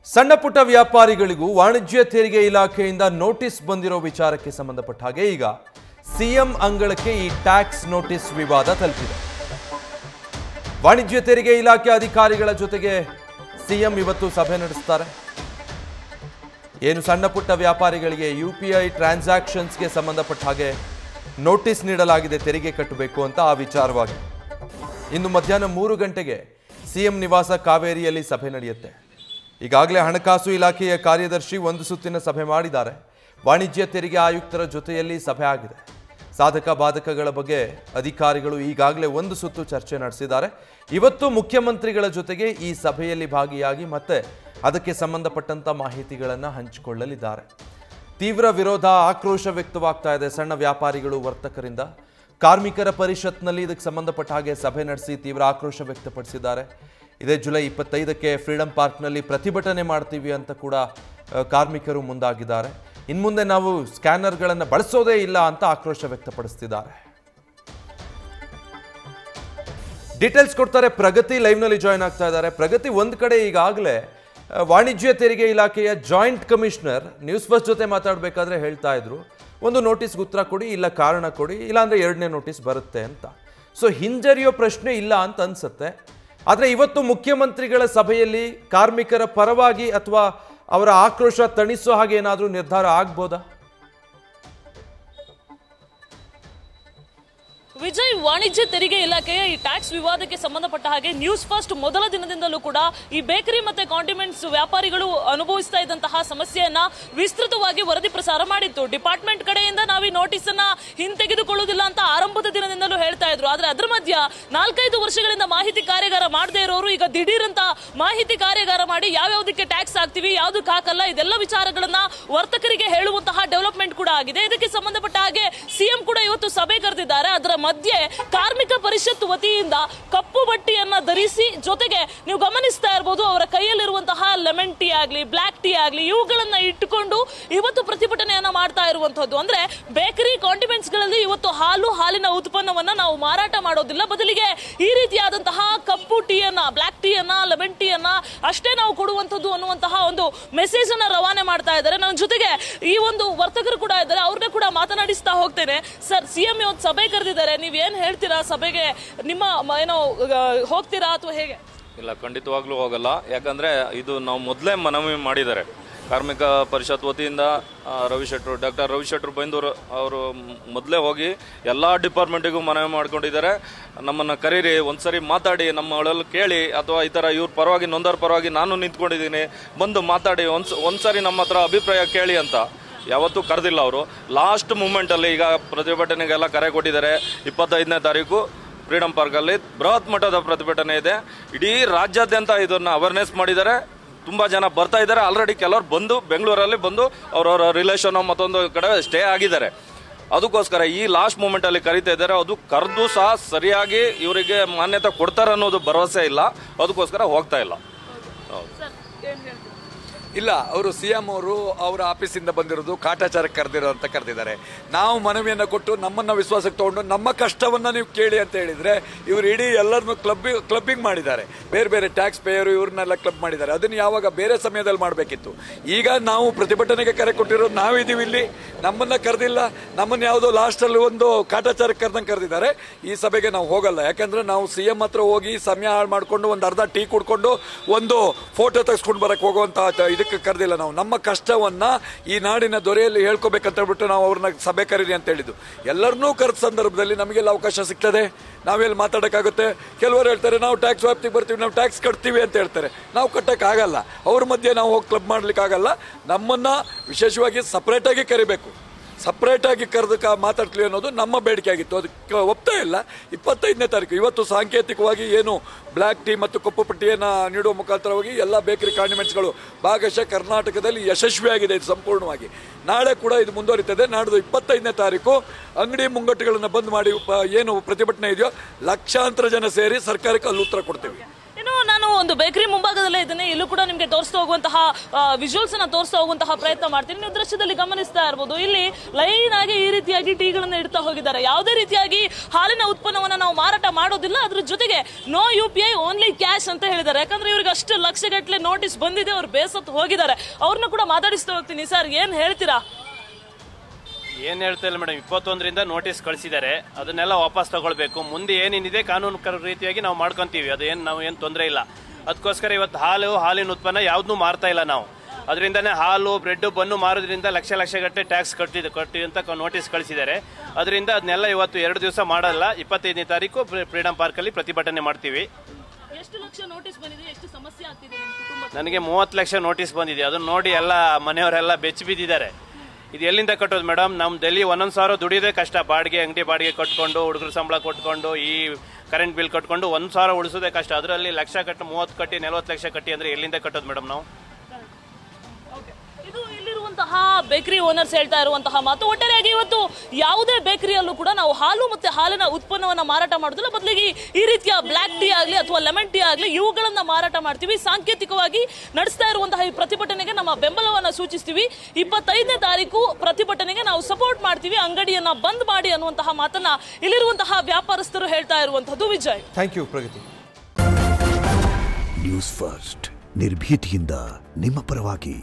ಸಣ್ಣ ಪುಟ್ಟ ವ್ಯಾಪಾರಿಗಳಿಗೂ ವಾಣಿಜ್ಯ ತೆರಿಗೆ ಇಲಾಖೆಯಿಂದ ನೋಟಿಸ್ ಬಂದಿರೋ ವಿಚಾರಕ್ಕೆ ಸಂಬಂಧಪಟ್ಟ ಹಾಗೆ ಈಗ ಸಿಎಂ ಅಂಗಳಕ್ಕೆ ಈ ಟ್ಯಾಕ್ಸ್ ನೋಟಿಸ್ ವಿವಾದ ತಲುಪಿದೆ. ವಾಣಿಜ್ಯ ತೆರಿಗೆ ಇಲಾಖೆ ಅಧಿಕಾರಿಗಳ ಜೊತೆಗೆ ಸಿಎಂ ಇವತ್ತು ಸಭೆ ನಡೆಸುತ್ತಾರೆ. ಏನು ಸಣ್ಣ ಪುಟ್ಟ ವ್ಯಾಪಾರಿಗಳಿಗೆ ಯುಪಿಐ ಟ್ರಾನ್ಸಾಕ್ಷನ್ಸ್ಗೆ ಸಂಬಂಧಪಟ್ಟ ಹಾಗೆ ನೋಟಿಸ್ ನೀಡಲಾಗಿದೆ ತೆರಿಗೆ ಕಟ್ಟಬೇಕು ಅಂತ ಆ ವಿಚಾರವಾಗಿ ಇಂದು ಮಧ್ಯಾಹ್ನ 3 ಗಂಟೆಗೆ ಸಿಎಂ ನಿವಾಸ ಕಾವೇರಿಯಲ್ಲಿ ಸಭೆ ನಡೆಯುತ್ತೆ. ಈಗಾಗಲೇ ಹಣಕಾಸು ಇಲಾಖೆಯ ಕಾರ್ಯದರ್ಶಿ ಒಂದು ಸುತ್ತಿನ ಸಭೆ ಮಾಡಿದ್ದಾರೆ. ವಾಣಿಜ್ಯ ತೆರಿಗೆ ಆಯುಕ್ತರ ಜೊತೆಯಲ್ಲಿ ಸಭೆ ಆಗಿದೆ. ಸಾಧಕ ಬಾಧಕಗಳ ಬಗ್ಗೆ ಅಧಿಕಾರಿಗಳು ಈಗಾಗಲೇ ಒಂದು ಸುತ್ತು ಚರ್ಚೆ ನಡೆಸಿದ್ದಾರೆ. ಇವತ್ತು ಮುಖ್ಯಮಂತ್ರಿಗಳ ಜೊತೆಗೆ ಈ ಸಭೆಯಲ್ಲಿ ಭಾಗಿಯಾಗಿ ಮತ್ತೆ ಅದಕ್ಕೆ ಸಂಬಂಧಪಟ್ಟಂತ ಮಾಹಿತಿಗಳನ್ನು ಹಂಚಿಕೊಳ್ಳಲಿದ್ದಾರೆ. ತೀವ್ರ ವಿರೋಧ ಆಕ್ರೋಶ ವ್ಯಕ್ತವಾಗ್ತಾ ಇದೆ ಸಣ್ಣ ವ್ಯಾಪಾರಿಗಳು ವರ್ತಕರಿಂದ. ಕಾರ್ಮಿಕರ ಪರಿಷತ್ನಲ್ಲಿ ಇದಕ್ಕೆ ಸಂಬಂಧಪಟ್ಟ ಹಾಗೆ ಸಭೆ ನಡೆಸಿ ತೀವ್ರ ಆಕ್ರೋಶ ವ್ಯಕ್ತಪಡಿಸಿದ್ದಾರೆ. ಇದೇ ಜುಲೈ 25ಕ್ಕೆ ಫ್ರೀಡಂ ಪಾರ್ಕ್ನಲ್ಲಿ ಪ್ರತಿಭಟನೆ ಮಾಡ್ತೀವಿ ಅಂತ ಕೂಡ ಕಾರ್ಮಿಕರು ಮುಂದಾಗಿದ್ದಾರೆ. ಇನ್ಮುಂದೆ ನಾವು ಸ್ಕ್ಯಾನರ್ಗಳನ್ನು ಬಳಸೋದೇ ಇಲ್ಲ ಅಂತ ಆಕ್ರೋಶ ವ್ಯಕ್ತಪಡಿಸ್ತಿದ್ದಾರೆ. ಡೀಟೇಲ್ಸ್ ಕೊಡ್ತಾರೆ ಪ್ರಗತಿ, ಲೈವ್ನಲ್ಲಿ ಜಾಯ್ನ್ ಆಗ್ತಾ ಇದ್ದಾರೆ. ಪ್ರಗತಿ, ಒಂದು ಕಡೆ ಈಗಾಗಲೇ ವಾಣಿಜ್ಯ ತೆರಿಗೆ ಇಲಾಖೆಯ ಜಾಯಿಂಟ್ ಕಮಿಷನರ್ ನ್ಯೂಸ್ ಫಸ್ಟ್ ಜೊತೆ ಮಾತಾಡಬೇಕಾದ್ರೆ ಹೇಳ್ತಾ ಇದ್ರು, ಒಂದು ನೋಟಿಸ್ಗೆ ಉತ್ತರ ಕೊಡಿ, ಇಲ್ಲ ಕಾರಣ ಕೊಡಿ, ಇಲ್ಲಾಂದ್ರೆ 2ನೇ ನೋಟಿಸ್ ಬರುತ್ತೆ ಅಂತ. ಸೊ ಹಿಂಜರಿಯೋ ಪ್ರಶ್ನೆ ಇಲ್ಲ ಅಂತ ಅನ್ಸುತ್ತೆ. ಆದರೆ ಇವತ್ತು ಮುಖ್ಯಮಂತ್ರಿಗಳ ಸಭೆಯಲ್ಲಿ ಕಾರ್ಮಿಕರ ಪರವಾಗಿ ಅಥವಾ ಅವರ ಆಕ್ರೋಶ ತಣಿಸೋ ಹಾಗೆ ಏನಾದರೂ ನಿರ್ಧಾರ ಆಗ್ಬೋದಾ? ವಿಜಯ್, ವಾಣಿಜ್ಯ ತೆರಿಗೆ ಇಲಾಖೆಯ ಈ ಟ್ಯಾಕ್ಸ್ ವಿವಾದಕ್ಕೆ ಸಂಬಂಧಪಟ್ಟ ಹಾಗೆ ನ್ಯೂಸ್ ಫಸ್ಟ್ ಮೊದಲ ದಿನದಿಂದಲೂ ಕೂಡ ಈ ಬೇಕರಿ ಮತ್ತೆ ಕಾಂಡಿಮೆಂಟ್ಸ್ ವ್ಯಾಪಾರಿಗಳು ಅನುಭವಿಸ್ತಾ ಇದ್ದಂತಹ ಸಮಸ್ಯೆಯನ್ನ ವಿಸ್ತೃತವಾಗಿ ವರದಿ ಪ್ರಸಾರ ಮಾಡಿತ್ತು. ಡಿಪಾರ್ಟ್ಮೆಂಟ್ ಕಡೆಯಿಂದ ನಾವು ಈ ನೋಟಿಸ್ ಅನ್ನ ಹಿಂತೆಗೆದುಕೊಳ್ಳುವುದಿಲ್ಲ ಅಂತ ಆರಂಭದ ದಿನದಿಂದಲೂ ಹೇಳ್ತಾ ಇದ್ರು. ಆದ್ರೆ ಅದ್ರ ಮಧ್ಯ 4-5 ವರ್ಷಗಳಿಂದ ಮಾಹಿತಿ ಕಾರ್ಯಾಗಾರ ಮಾಡದೇ ಇರೋರು ಈಗ ದಿಢೀರ್ ಅಂತ ಮಾಹಿತಿ ಕಾರ್ಯಾಗಾರ ಮಾಡಿ ಯಾವ್ಯಾವ್ದಕ್ಕೆ ಟ್ಯಾಕ್ಸ್ ಹಾಕ್ತಿವಿ, ಯಾವ್ದಕ್ಕೆ ಹಾಕಲ್ಲ, ಇದೆಲ್ಲ ವಿಚಾರಗಳನ್ನ ವರ್ತಕರಿಗೆ ಹೇಳುವಂತಹ ಡೆವಲಪ್ಮೆಂಟ್ ಕೂಡ ಆಗಿದೆ. ಇದಕ್ಕೆ ಸಂಬಂಧಪಟ್ಟ ಹಾಗೆ ಸಿಎಂ ಕೂಡ ಇವತ್ತು ಸಭೆ ಕರೆದಿದ್ದಾರೆ. ಅದರ ಮಧ್ಯೆ ಕಾರ್ಮಿಕ ಪರಿಷತ್ ವತಿಯಿಂದ ಕಪ್ಪು ಬಟ್ಟೆಯನ್ನ ಧರಿಸಿ, ಜೊತೆಗೆ ನೀವು ಗಮನಿಸ್ತಾ ಇರಬಹುದು ಅವರ ಕೈಯಲ್ಲಿರುವಂತಹ ಲೆಮನ್ ಟೀ ಆಗ್ಲಿ, ಬ್ಲಾಕ್ ಟೀ ಆಗ್ಲಿ, ಇವುಗಳನ್ನ ಇಟ್ಟುಕೊಂಡು ಇವತ್ತು ಪ್ರತಿಭಟನೆಯನ್ನ ಮಾಡ್ತಾ ಇರುವಂತದ್ದು. ಅಂದ್ರೆ ಬೇಕರಿ ಕಾಂಡಿಮೆಂಟ್ಸ್ ಗಳಲ್ಲಿ ಇವತ್ತು ಹಾಲಿನ ಉತ್ಪನ್ನವನ್ನ ನಾವು ಮಾರಾಟ ಮಾಡೋದಿಲ್ಲ, ಬದಲಿಗೆ ಈ ರೀತಿಯಾದಂತಹ ಕಪ್ಪು ಟೀಯನ್ನ, ಬ್ಲಾಕ್ ಟೀಯನ್ನ, ಲೆಮನ್ ಟೀಯನ್ನ ಅಷ್ಟೇ ನಾವು ಕೊಡುವಂತದ್ದು ಅನ್ನುವಂತಹ ಒಂದು ಮೆಸೇಜ್ ಅನ್ನ ರವಾನೆ ಮಾಡ್ತಾ ಇದ್ದಾರೆ. ನನ್ನ ಜೊತೆಗೆ ಈ ಒಂದು ವರ್ತಕರು ಕೂಡ ಇದ್ದಾರೆ, ಅವ್ರನ್ನ ಕೂಡ ಮಾತನಾಡಿಸ್ತಾ ಹೋಗ್ತೇನೆ. ಸರ್, ಸಿಎಂ ಇವತ್ತು ಸಭೆ ಕರೆದಿದ್ದಾರೆ, ನೀವ್ ಏನ್ ಹೇಳ್ತೀರಾ? ಸಭೆಗೆ ನಿಮ್ಮ ಏನೋ ಹೋಗ್ತೀರಾ ಅಥವಾ ಹೇಗೆ? ಇಲ್ಲ, ಖಂಡಿತವಾಗ್ಲೂ ಹೋಗಲ್ಲ. ಯಾಕಂದ್ರೆ ಇದು ನಾವು ಮೊದಲೇ ಮನವಿ ಮಾಡಿದ್ದಾರೆ ಕಾರ್ಮಿಕ ಪರಿಷತ್ ವತಿಯಿಂದ. ಡಾಕ್ಟರ್ ರವಿ ಶೆಟ್ಟರು ಬೈಂದೂರು ಅವರು ಮೊದಲೇ ಹೋಗಿ ಎಲ್ಲ ಡಿಪಾರ್ಟ್ಮೆಂಟಿಗೂ ಮನವಿ ಮಾಡ್ಕೊಂಡಿದ್ದಾರೆ. ನಮ್ಮನ್ನು ಕರೀರಿ, ಒಂದ್ಸರಿ ಮಾತಾಡಿ, ನಮ್ಮ ಒಳಲ್ಲಿ ಕೇಳಿ, ಅಥವಾ ಈ ಥರ ಇವ್ರ ಪರವಾಗಿ ನೊಂದರ ಪರವಾಗಿ ನಾನು ನಿಂತ್ಕೊಂಡಿದ್ದೀನಿ, ಬಂದು ಮಾತಾಡಿ, ಒಂದ್ಸರಿ ನಮ್ಮ ಹತ್ರ ಅಭಿಪ್ರಾಯ ಕೇಳಿ ಅಂತ ಯಾವತ್ತೂ ಕರೆದಿಲ್ಲ ಅವರು. ಲಾಸ್ಟ್ ಮೂಮೆಂಟಲ್ಲಿ ಈಗ ಪ್ರತಿಭಟನೆಗೆಲ್ಲ ಕರೆ ಕೊಟ್ಟಿದ್ದಾರೆ. 25ನೇ ತಾರೀಕು ಫ್ರೀಡಂ ಪಾರ್ಕಲ್ಲಿ ಬೃಹತ್ ಮಟ್ಟದ ಪ್ರತಿಭಟನೆ ಇದೆ. ಇಡೀ ರಾಜ್ಯಾದ್ಯಂತ ಇದನ್ನು ಅವೇರ್ನೆಸ್ ಮಾಡಿದ್ದಾರೆ. ತುಂಬ ಜನ ಬರ್ತಾ ಇದ್ದಾರೆ. ಆಲ್ರೆಡಿ ಕೆಲವರು ಬಂದು ಬೆಂಗಳೂರಲ್ಲಿ ಬಂದು ಅವರವರ ರಿಲೇಷನ್ ಮತ್ತೊಂದು ಕಡೆ ಸ್ಟೇ ಆಗಿದ್ದಾರೆ. ಅದಕ್ಕೋಸ್ಕರ ಈ ಲಾಸ್ಟ್ ಮೂಮೆಂಟಲ್ಲಿ ಕರೀತಾ ಇದ್ದಾರೆ. ಅದು ಕರೆದು ಸಹ ಸರಿಯಾಗಿ ಇವರಿಗೆ ಮಾನ್ಯತೆ ಕೊಡ್ತಾರೆ ಅನ್ನೋದು ಭರವಸೆ ಇಲ್ಲ. ಅದಕ್ಕೋಸ್ಕರ ಹೋಗ್ತಾ ಇಲ್ಲ. ಇಲ್ಲ, ಅವರು ಸಿಎಂ ಅವರು ಅವರ ಆಫೀಸಿಂದ ಬಂದಿರೋದು ಕಾಟಾಚಾರಕ್ಕೆ ಕರೆದಿದ್ದಾರೆ. ನಾವು ಮನವಿಯನ್ನು ಕೊಟ್ಟು ನಮ್ಮನ್ನು ವಿಶ್ವಾಸಕ್ಕೆ ತಗೊಂಡು ನಮ್ಮ ಕಷ್ಟವನ್ನು ನೀವು ಕೇಳಿ ಅಂತ ಹೇಳಿದರೆ ಇವರು ಇಡೀ ಎಲ್ಲರನ್ನು ಕ್ಲಬ್ಬಿಂಗ್ ಮಾಡಿದ್ದಾರೆ. ಬೇರೆ ಬೇರೆ ಟ್ಯಾಕ್ಸ್ ಪೇಯರು ಇವ್ರನ್ನೆಲ್ಲ ಕ್ಲಬ್ ಮಾಡಿದ್ದಾರೆ. ಅದನ್ನು ಯಾವಾಗ ಬೇರೆ ಸಮಯದಲ್ಲಿ ಮಾಡಬೇಕಿತ್ತು. ಈಗ ನಾವು ಪ್ರತಿಭಟನೆಗೆ ಕರೆ ಕೊಟ್ಟಿರೋದು ನಾವಿದ್ದೀವಿ ಇಲ್ಲಿ, ನಮ್ಮನ್ನು ಕರೆದಿಲ್ಲ. ನಮ್ಮನ್ನು ಯಾವುದೋ ಲಾಸ್ಟಲ್ಲಿ ಒಂದು ಕಾಟಾಚಾರಕ್ಕೆ ಕರೆದಿದ್ದಾರೆ. ಈ ಸಭೆಗೆ ನಾವು ಹೋಗಲ್ಲ. ಯಾಕಂದರೆ ನಾವು ಸಿಎಂ ಹತ್ರ ಹೋಗಿ ಸಮಯ ಹಾಳು ಮಾಡಿಕೊಂಡು ಒಂದು ಅರ್ಧ ಟೀ ಕುಡ್ಕೊಂಡು ಒಂದು ಫೋಟೋ ತೆಗೆಸ್ಕೊಂಡು ಬರಕ್ಕೆ ಹೋಗುವಂಥ ಇದಕ್ಕೆ ಕರೆದಿಲ್ಲ. ನಾವು ನಮ್ಮ ಕಷ್ಟವನ್ನ ಈ ನಾಡಿನ ದೊರೆಯಲ್ಲಿ ಹೇಳ್ಕೋಬೇಕಂತ ಹೇಳ್ಬಿಟ್ಟು ನಾವು ಅವ್ರನ್ನ ಸಭೆ ಕರೀರಿ ಅಂತ ಹೇಳಿದ್ದು. ಎಲ್ಲರನ್ನೂ ಕರೆದ ಸಂದರ್ಭದಲ್ಲಿ ನಮಗೆಲ್ಲ ಅವಕಾಶ ಸಿಗ್ತದೆ, ನಾವೆಲ್ಲಿ ಮಾತಾಡೋಕ್ಕಾಗುತ್ತೆ. ಕೆಲವರು ಹೇಳ್ತಾರೆ ನಾವು ಟ್ಯಾಕ್ಸ್ ವ್ಯಾಪ್ತಿಗೆ ಬರ್ತೀವಿ, ನಾವು ಟ್ಯಾಕ್ಸ್ ಕಟ್ತೀವಿ ಅಂತ ಹೇಳ್ತಾರೆ. ನಾವು ಕಟ್ಟೋಕ್ಕಾಗಲ್ಲ. ಅವ್ರ ಮಧ್ಯೆ ನಾವು ಹೋಗಿ ಕ್ಲಬ್ ಮಾಡ್ಲಿಕ್ಕಾಗಲ್ಲ. ನಮ್ಮನ್ನ ವಿಶೇಷವಾಗಿ ಸಪ್ರೇಟಾಗಿ ಕರಿಬೇಕು. ಸಪ್ರೇಟಾಗಿ ಕರೆದು ಮಾತಾಡ್ತೀವಿ ಅನ್ನೋದು ನಮ್ಮ ಬೇಡಿಕೆ ಆಗಿತ್ತು. ಅದಕ್ಕೆ ಒಪ್ತಾ ಇಲ್ಲ. 25ನೇ ತಾರೀಕು ಇವತ್ತು ಸಾಂಕೇತಿಕವಾಗಿ ಏನು ಬ್ಲ್ಯಾಕ್ ಟೀ ಮತ್ತು ಕಪ್ಪು ಪಟ್ಟಿಯನ್ನು ನೀಡುವ ಮುಖಾಂತರವಾಗಿ ಎಲ್ಲ ಬೇಕರಿ ಕಾಂಡಿಮೆಂಟ್ಸ್ಗಳು ಭಾಗಶಃ ಕರ್ನಾಟಕದಲ್ಲಿ ಯಶಸ್ವಿಯಾಗಿದೆ. ಇದು ಸಂಪೂರ್ಣವಾಗಿ ನಾಳೆ ಕೂಡ ಇದು ಮುಂದುವರಿತದೆ. ನಾಡ್ದು 25ನೇ ತಾರೀಕು ಅಂಗಡಿ ಮುಂಗಟ್ಟುಗಳನ್ನು ಬಂದ್ ಮಾಡಿ ಏನು ಪ್ರತಿಭಟನೆ ಇದೆಯೋ ಲಕ್ಷಾಂತರ ಜನ ಸೇರಿ ಸರ್ಕಾರಕ್ಕೆ ಅಲ್ಲಿ ಉತ್ತರ ಕೊಡ್ತೀವಿ. ಇನ್ನು ನಾನು ಒಂದು ಬೇಕರಿ ಮುಂಭಾಗದಲ್ಲೇ ಇದ್ದೇನೆ. ಇಲ್ಲೂ ಕೂಡ ನಿಮಗೆ ತೋರಿಸ್ತಾ ಹೋಗುವಂತಹ ವಿಜುವಲ್ಸ್ ಅನ್ನ ತೋರಿಸ್ತಾ ಹೋಗುವಂತಹ ಪ್ರಯತ್ನ ಮಾಡ್ತೀನಿ. ನೀವು ದೃಶ್ಯದಲ್ಲಿ ಗಮನಿಸ್ತಾ ಇರಬಹುದು, ಇಲ್ಲಿ ಲೈನ್ ಆಗಿ ಈ ರೀತಿಯಾಗಿ ಟೀಗಳನ್ನ ಇಡ್ತಾ ಹೋಗಿದ್ದಾರೆ. ಯಾವುದೇ ರೀತಿಯಾಗಿ ಹಾಲಿನ ಉತ್ಪನ್ನವನ್ನ ನಾವು ಮಾರಾಟ ಮಾಡೋದಿಲ್ಲ, ಅದ್ರ ಜೊತೆಗೆ ನೋ UPI ಓನ್ಲಿ ಕ್ಯಾಶ್ ಅಂತ ಹೇಳಿದ್ದಾರೆ. ಯಾಕಂದ್ರೆ ಇವ್ರಿಗೆ ಅಷ್ಟು ಲಕ್ಷಗಟ್ಟಲೆ ನೋಟಿಸ್ ಬಂದಿದೆ, ಅವ್ರು ಬೇಸತ್ತು ಹೋಗಿದ್ದಾರೆ. ಅವ್ರನ್ನ ಕೂಡ ಮಾತಾಡಿಸ್ತಾ ಹೋಗ್ತೀನಿ. ಸರ್, ಏನ್ ಹೇಳ್ತೀರಾ? ಏನು ಹೇಳ್ತಾ ಇಲ್ಲ ಮೇಡಮ್, 21ರಿಂದ ನೋಟಿಸ್ ಕಳಿಸಿದ್ದಾರೆ. ಅದನ್ನೆಲ್ಲ ವಾಪಸ್ ತಗೊಳ್ಬೇಕು. ಮುಂದೆ ಏನೇನಿದೆ ಕಾನೂನು ರೀತಿಯಾಗಿ ನಾವು ಮಾಡ್ಕೊಂತೀವಿ. ಅದೇನು ನಾವು ಏನು ತೊಂದರೆ ಇಲ್ಲ. ಅದಕ್ಕೋಸ್ಕರ ಇವತ್ತು ಹಾಲಿನ ಉತ್ಪನ್ನ ಯಾವುದನ್ನೂ ಮಾರ್ತಾ ಇಲ್ಲ ನಾವು. ಅದರಿಂದನೇ ಹಾಲು, ಬ್ರೆಡ್, ಬನ್ನು ಮಾರೋದ್ರಿಂದ ಲಕ್ಷಗಟ್ಟಲೆ ಟ್ಯಾಕ್ಸ್ ಕಟ್ಟಿ ಅಂತ ನೋಟಿಸ್ ಕಳಿಸಿದ್ದಾರೆ. ಅದರಿಂದ ಅದನ್ನೆಲ್ಲ ಇವತ್ತು 2 ದಿವಸ ಮಾಡಲ್ಲ. 25ನೇ ತಾರೀಕು ಫ್ರೀಡಂ ಪಾರ್ಕಲ್ಲಿ ಪ್ರತಿಭಟನೆ ಮಾಡ್ತೀವಿ. ಎಷ್ಟು ಲಕ್ಷ ನೋಟಿಸ್ ಬಂದಿದೆ? ಎಷ್ಟು ಸಮಸ್ಯೆ ಆಗ್ತಿದೆ? ನನಗೆ 30 ಲಕ್ಷ ನೋಟಿಸ್ ಬಂದಿದೆ. ಅದನ್ನ ನೋಡಿ ಎಲ್ಲ ಮನೆಯವರೆಲ್ಲ ಬೆಚ್ಚಿ ಬಿದ್ದಿದ್ದಾರೆ. ಇದು ಎಲ್ಲಿಂದ ಕಟ್ಟೋದು ಮೇಡಮ್? ನಮ್ಮ ಡೆಲ್ಲಿ 1,000 ಸಾವಿರ ದುಡಿಯೋದೇ ಕಷ್ಟ. ಬಾಡಿಗೆ, ಅಂಗಡಿ ಬಾಡಿಗೆ ಕಟ್ಕೊಂಡು, ಹುಡುಗರ ಸಂಬಳ ಕೊಟ್ಕೊಂಡು, ಈ ಕರೆಂಟ್ ಬಿಲ್ ಕಟ್ಕೊಂಡು 1 ಸಾವಿರ ಉಳಿಸೋದೇ ಕಷ್ಟ. ಅದರಲ್ಲಿ ಲಕ್ಷ ಕಟ್ಟಿ 30 ಕಟ್ಟಿ 40 ಲಕ್ಷ ಕಟ್ಟಿ ಅಂದರೆ ಎಲ್ಲಿಂದ ಕಟ್ಟೋದು ಮೇಡಮ್ ನಾವು? ಇದು ಇಲ್ಲಿರುವಂತಹ ಬೇಕರಿ ಓನರ್ಸ್ ಹೇಳ್ತಾ ಇರುವಂತಹ ಮಾತು. ಒಟ್ಟಾರೆಯಾಗಿ ಇವತ್ತು ಯಾವುದೇ ಬೇಕರಿಯಲ್ಲೂ ಕೂಡ ನಾವು ಹಾಲು ಮತ್ತೆ ಹಾಲಿನ ಉತ್ಪನ್ನವನ್ನ ಮಾರಾಟ ಮಾಡೋದಿಲ್ಲ, ಬದಲಿಗೆ ಈ ರೀತಿಯ ಬ್ಲಾಕ್ ಟೀ ಆಗಲಿ ಅಥವಾ ಲೆಮನ್ ಟೀ ಆಗಲಿ ಇವುಗಳನ್ನ ಮಾರಾಟ ಮಾಡ್ತೀವಿ. ಸಾಂಕೇತಿಕವಾಗಿ ನಡೆಸ್ತಾ ಇರುವಂತಹ ಈ ಪ್ರತಿಭಟನೆಗೆ ನಮ್ಮ ಬೆಂಬಲವನ್ನ ಸೂಚಿಸ್ತೀವಿ. 25ನೇ ತಾರೀಕು ಪ್ರತಿಭಟನೆಗೆ ನಾವು ಸಪೋರ್ಟ್ ಮಾಡ್ತೀವಿ. ಅಂಗಡಿಯನ್ನ ಬಂದ್ ಮಾಡಿ ಅನ್ನುವಂತಹ ಮಾತನ್ನ ಇಲ್ಲಿರುವಂತಹ ವ್ಯಾಪಾರಸ್ಥರು ಹೇಳ್ತಾ ಇರುವಂತದ್ದು. Vijay, thank you. Pragati news first, ನಿರ್ಭೀತಿಯಿಂದ ನಿಮ್ಮ ಪರವಾಗಿ.